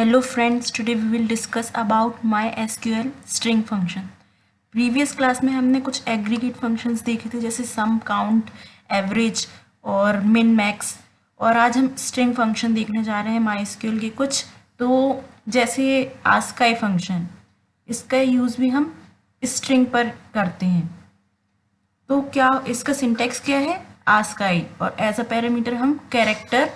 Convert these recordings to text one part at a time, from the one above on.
Hello friends, today we will discuss about MySQL string function. Previous class में हमने कुछ aggregate functions देखे थे जैसे सम, काउंट, एवरेज और मिन मैक्स, और आज हम स्ट्रिंग फंक्शन देखने जा रहे हैं MySQL के कुछ। तो जैसे आस्काई फंक्शन, इसका यूज़ भी हम स्ट्रिंग पर करते हैं। तो क्या इसका सिंटैक्स क्या है? आस्काई, और एज अ पैरामीटर हम कैरेक्टर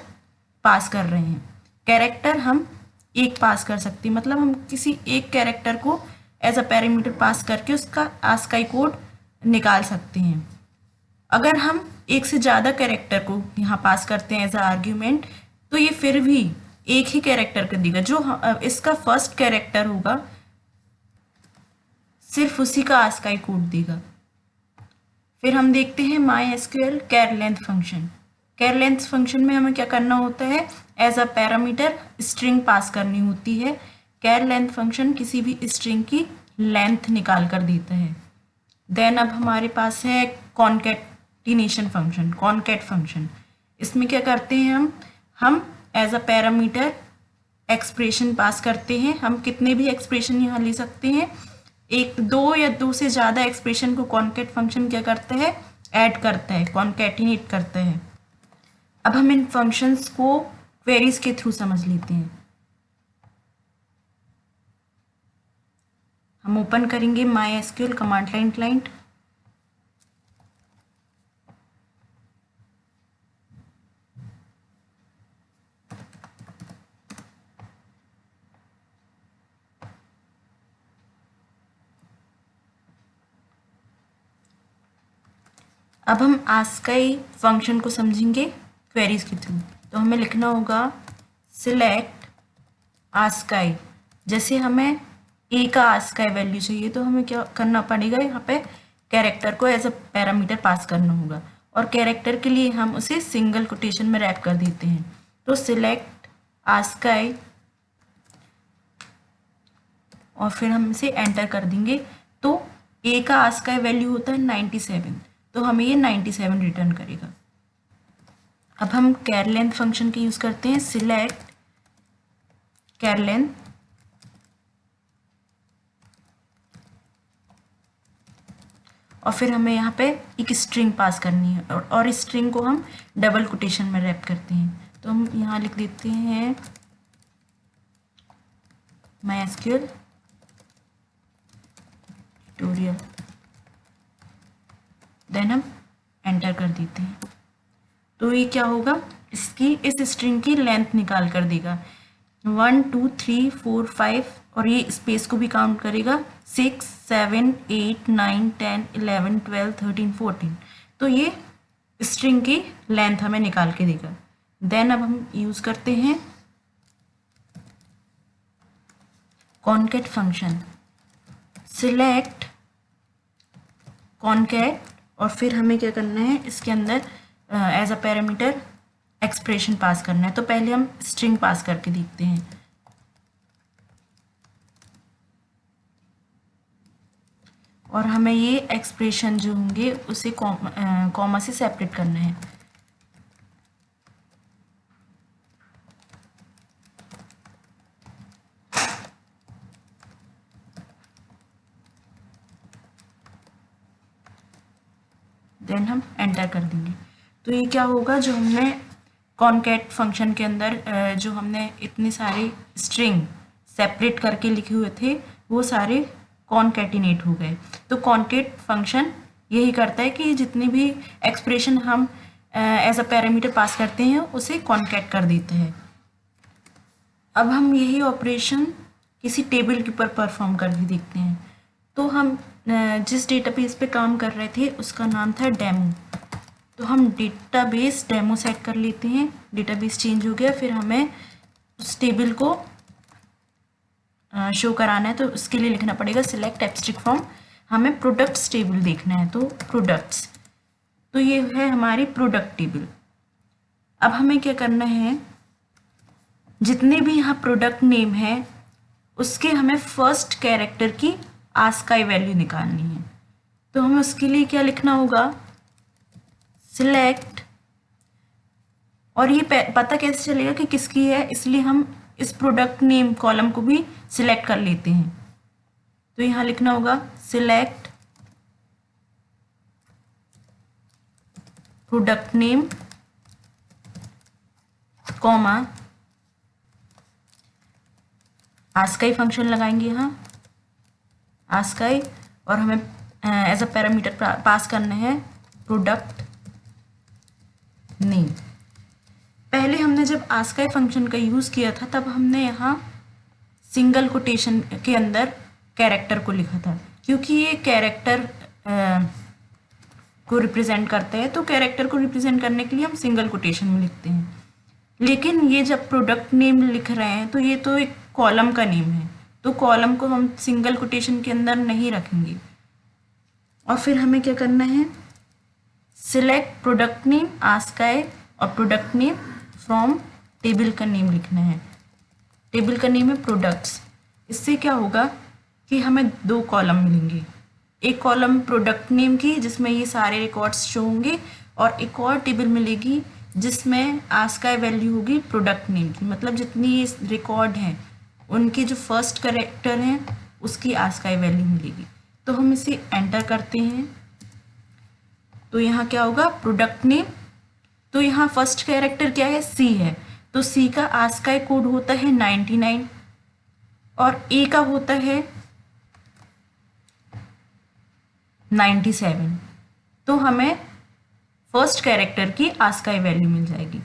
पास कर रहे हैं। कैरेक्टर हम एक पास कर सकते हैं, मतलब हम किसी एक कैरेक्टर को एज अ पैरामीटर पास करके उसका आस्काई कोड निकाल सकते हैं। अगर हम एक से ज़्यादा कैरेक्टर को यहाँ पास करते हैं एज अ आर्ग्यूमेंट, तो ये फिर भी एक ही कैरेक्टर का देगा। जो इसका फर्स्ट कैरेक्टर होगा सिर्फ उसी का आस्काई कोड देगा। फिर हम देखते हैं MySQL char length function. Char length function में हमें क्या करना होता है? As a parameter string pass करनी होती है। कैर लेंथ फंक्शन किसी भी स्ट्रिंग की लेंथ निकाल कर देता है। देन अब हमारे पास है कॉन्कैटिनेशन फंक्शन, कॉन्कैट फंक्शन। इसमें क्या करते हैं हम एज अ पैरामीटर एक्सप्रेशन पास करते हैं। हम कितने भी एक्सप्रेशन यहाँ ले सकते हैं। एक, दो या दो से ज़्यादा एक्सप्रेशन को कॉन्कैट फंक्शन क्या करता है? ऐड करता है, कॉन्कैटिनेट करता है। अब हम इन फंक्शंस को क्वेरीज के थ्रू समझ लेते हैं। हम ओपन करेंगे MySQL कमांड लाइन क्लाइंट। अब हम आस्काई फंक्शन को समझेंगे क्वेरीज के थ्रू। तो हमें लिखना होगा सिलेक्ट आस्काई। जैसे हमें ए का आस्काई वैल्यू चाहिए तो हमें क्या करना पड़ेगा? यहाँ पे कैरेक्टर को एज अ पैरामीटर पास करना होगा, और कैरेक्टर के लिए हम उसे सिंगल कोटेशन में रैप कर देते हैं। तो सिलेक्ट आस्काई, और फिर हम इसे एंटर कर देंगे। तो ए का आस्काई वैल्यू होता है 97, तो हमें ये 97 रिटर्न करेगा। अब हम कैर लेंथ फंक्शन के यूज़ करते हैं। सिलेक्ट कैर लेंथ, और फिर हमें यहाँ पे एक स्ट्रिंग पास करनी है, और इस स्ट्रिंग को हम डबल कोटेशन में रैप करते हैं। तो हम यहाँ लिख देते हैं MySQL ट्यूटोरियल, देन हम एंटर कर देते हैं। तो ये क्या होगा? इसकी इस स्ट्रिंग की लेंथ निकाल कर देगा 1 2 3 4 5, और ये स्पेस को भी काउंट करेगा 6 7 8 9 10 11 12 13 14। तो ये स्ट्रिंग की लेंथ हमें निकाल के देगा। देन अब हम यूज़ करते हैं कॉन्कैट फंक्शन। सिलेक्ट कॉन्कैट, और फिर हमें क्या करना है? इसके अंदर एज अ पैरामीटर एक्सप्रेशन पास करना है। तो पहले हम स्ट्रिंग पास करके देखते हैं। और हमें ये एक्सप्रेशन जो होंगे उसे कॉमा से सेपरेट करना है। देन हम एंटर कर देंगे। तो ये क्या होगा? जो हमने कॉन्कैट फंक्शन के अंदर जो हमने इतने सारे स्ट्रिंग सेपरेट करके लिखे हुए थे वो सारे कॉन्कैटिनेट हो गए। तो कॉन्कैट फंक्शन यही करता है कि जितने भी एक्सप्रेशन हम एज अ पैरामीटर पास करते हैं उसे कॉन्कैट कर देते हैं। अब हम यही ऑपरेशन किसी टेबल के ऊपर परफॉर्म करके देखते हैं। तो हम जिस डेटाबेस पे काम कर रहे थे उसका नाम था डेमो। तो हम डेटाबेस डेमो सेट कर लेते हैं। डेटाबेस चेंज हो गया, फिर हमें उस टेबल को शो कराना है। तो उसके लिए लिखना पड़ेगा सिलेक्ट एब्स्ट्रैक्ट फ्रॉम। हमें प्रोडक्ट्स टेबल देखना है, तो प्रोडक्ट्स, तो ये है हमारी प्रोडक्ट टेबल। अब हमें क्या करना है? जितने भी यहाँ प्रोडक्ट नेम है उसके हमें फर्स्ट कैरेक्टर की आस्काई वैल्यू निकालनी है। तो हमें उसके लिए क्या लिखना होगा? सिलेक्ट, और ये पता कैसे चलेगा कि किसकी है? इसलिए हम इस प्रोडक्ट नेम कॉलम को भी सिलेक्ट कर लेते हैं। तो यहाँ लिखना होगा select product name comma ASCII function लगाएंगे यहाँ आस्काई, और हमें एज अ पैरामीटर पास करना है प्रोडक्ट नेम। पहले हमने जब आस्काई फंक्शन का यूज़ किया था तब हमने यहाँ सिंगल कोटेशन के अंदर कैरेक्टर को लिखा था, क्योंकि ये कैरेक्टर को रिप्रेजेंट करता है, तो कैरेक्टर को रिप्रेजेंट करने के लिए हम सिंगल कोटेशन में लिखते हैं। लेकिन ये जब प्रोडक्ट नेम लिख रहे हैं तो ये तो एक कॉलम का नेम है, तो कॉलम को हम सिंगल कोटेशन के अंदर नहीं रखेंगे। और फिर हमें क्या करना है, सिलेक्ट प्रोडक्ट नेम आस्काई और प्रोडक्ट नेम फ्रॉम टेबल का नेम लिखना है। टेबल का नेम है प्रोडक्ट्स। इससे क्या होगा कि हमें दो कॉलम मिलेंगे, एक कॉलम प्रोडक्ट नेम की जिसमें ये सारे रिकॉर्ड्स शो होंगे, और एक और टेबल मिलेगी जिसमें आस्काई वैल्यू होगी प्रोडक्ट नेम की, मतलब जितनी ये रिकॉर्ड हैं उनके जो फर्स्ट कैरेक्टर हैं उसकी आस्काई वैल्यू मिलेगी। तो हम इसे एंटर करते हैं, तो यहाँ क्या होगा प्रोडक्ट नेम, तो यहाँ फर्स्ट कैरेक्टर क्या है, सी है, तो सी का आस्काई कोड होता है 99 और ए का होता है 97। तो हमें फर्स्ट कैरेक्टर की आस्काई वैल्यू मिल जाएगी।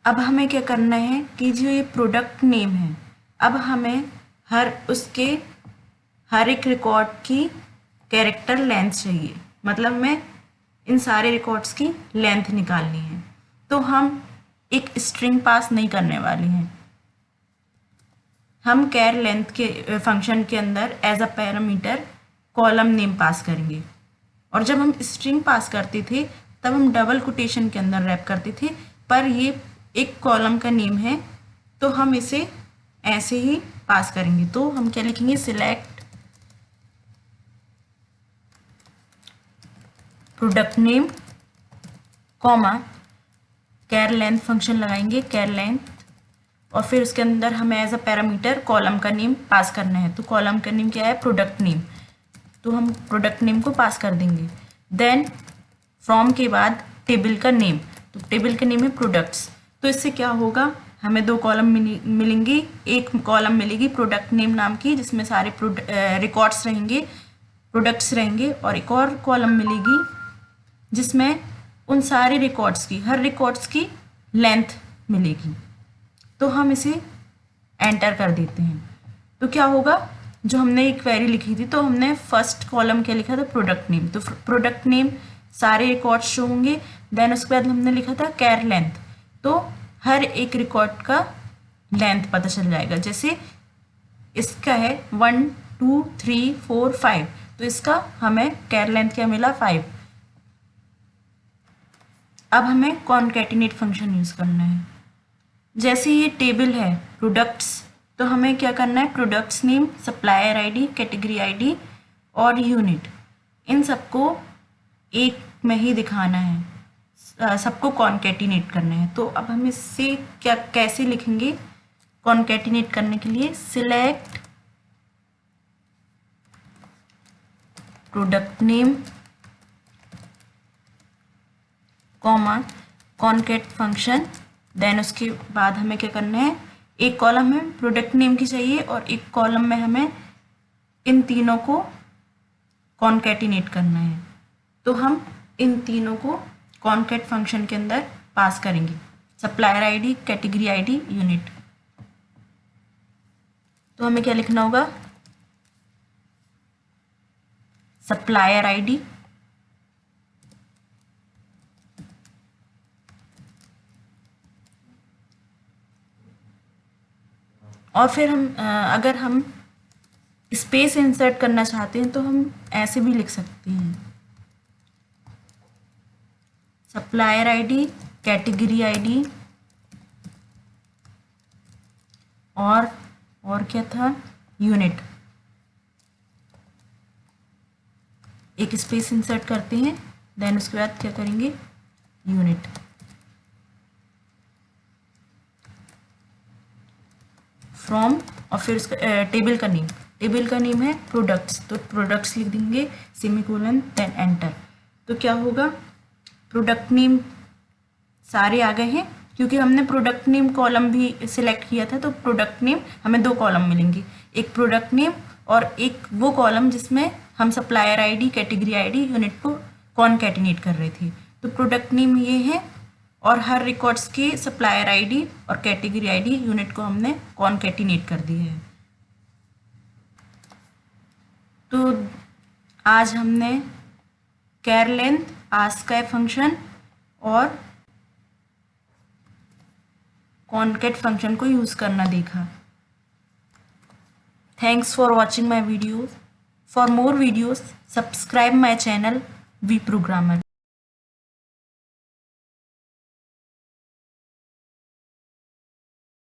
अब हमें क्या करना है कि जो ये प्रोडक्ट नेम है, अब हमें हर एक रिकॉर्ड की कैरेक्टर लेंथ चाहिए, मतलब मैं इन सारे रिकॉर्ड्स की लेंथ निकालनी है। तो हम एक स्ट्रिंग पास नहीं करने वाले हैं, हम कैर लेंथ के फंक्शन के अंदर as a parameter column name pass करेंगे। और जब हम स्ट्रिंग पास करते थे तब हम डबल कोटेशन के अंदर रैप करते थे, पर ये एक कॉलम का नेम है तो हम इसे ऐसे ही पास करेंगे। तो हम क्या लिखेंगे, सिलेक्ट प्रोडक्ट नेम कॉमा कैर लेंथ फंक्शन लगाएंगे, कैर लेंथ, और फिर उसके अंदर हमें एज अ पैरामीटर कॉलम का नेम पास करना है। तो कॉलम का नेम क्या है, प्रोडक्ट नेम, तो हम प्रोडक्ट नेम को पास कर देंगे। देन फ्रॉम के बाद टेबल का नेम, तो टेबल का नेम है प्रोडक्ट्स। तो इससे क्या होगा, हमें दो कॉलम मिलेंगी, एक कॉलम मिलेगी प्रोडक्ट नेम नाम की जिसमें सारे रिकॉर्ड्स रहेंगे, प्रोडक्ट्स रहेंगे, और एक और कॉलम मिलेगी जिसमें उन सारे रिकॉर्ड्स की, हर रिकॉर्ड्स की लेंथ मिलेगी। तो हम इसे एंटर कर देते हैं। तो क्या होगा, जो हमने एक क्वेरी लिखी थी तो हमने फर्स्ट कॉलम क्या लिखा था, प्रोडक्ट नेम, तो प्रोडक्ट नेम सारे रिकॉर्ड्स शो होंगे। देन उसके बाद हमने लिखा था कैर लेंथ, तो हर एक रिकॉर्ड का लेंथ पता चल जाएगा। जैसे इसका है 1 2 3 4 5, तो इसका हमें कैर लेंथ क्या मिला, 5। अब हमें कॉन्कैटिनेट फंक्शन यूज़ करना है। जैसे ये टेबल है प्रोडक्ट्स, तो हमें क्या करना है, products name, supplier ID, category ID और यूनिट, इन सबको एक में ही दिखाना है, सबको कॉन्कैटिनेट करना है। तो अब हम इससे क्या कैसे लिखेंगे, कॉन्कैटिनेट करने के लिए select product name comma concat function. Then उसके बाद हमें क्या करना है, एक कॉलम में प्रोडक्ट नेम की चाहिए और एक कॉलम में हमें इन तीनों को कॉन्कैटिनेट करना है। तो हम इन तीनों को कॉन्कैट फंक्शन के अंदर पास करेंगे, supplier ID, category ID, unit. तो हमें क्या लिखना होगा, सप्लायर आईडी और फिर हम अगर हम स्पेस इंसर्ट करना चाहते हैं तो हम ऐसे भी लिख सकते हैं, सप्लायर आईडी, कैटेगरी आईडी और क्या था, यूनिट। एक स्पेस इंसर्ट करते हैं, देन उसके बाद क्या करेंगे, यूनिट। फ्रॉम और फिर उसका टेबल का नेम, टेबल का नेम है प्रोडक्ट्स, तो प्रोडक्ट्स लिख देंगे सेमीकोलन देन एंटर। तो क्या होगा, प्रोडक्ट नेम सारे आ गए हैं क्योंकि हमने प्रोडक्ट नेम कॉलम भी सिलेक्ट किया था, तो प्रोडक्ट नेम हमें दो कॉलम मिलेंगे, एक प्रोडक्ट नेम और एक वो कॉलम जिसमें हम supplier ID, category ID, unit को कॉनकैटिनेट कर रहे थे। तो प्रोडक्ट नेम ये है और हर रिकॉर्ड्स के सप्लायर आईडी और कैटेगरी आईडी यूनिट को हमने कॉनकैटिनेट कर दिया है। तो आज हमने कैर लेंथ, आस्क फंक्शन और कॉनकैट फंक्शन को यूज़ करना देखा। Thanks for watching my videos. For more videos, subscribe my channel, V Programmer.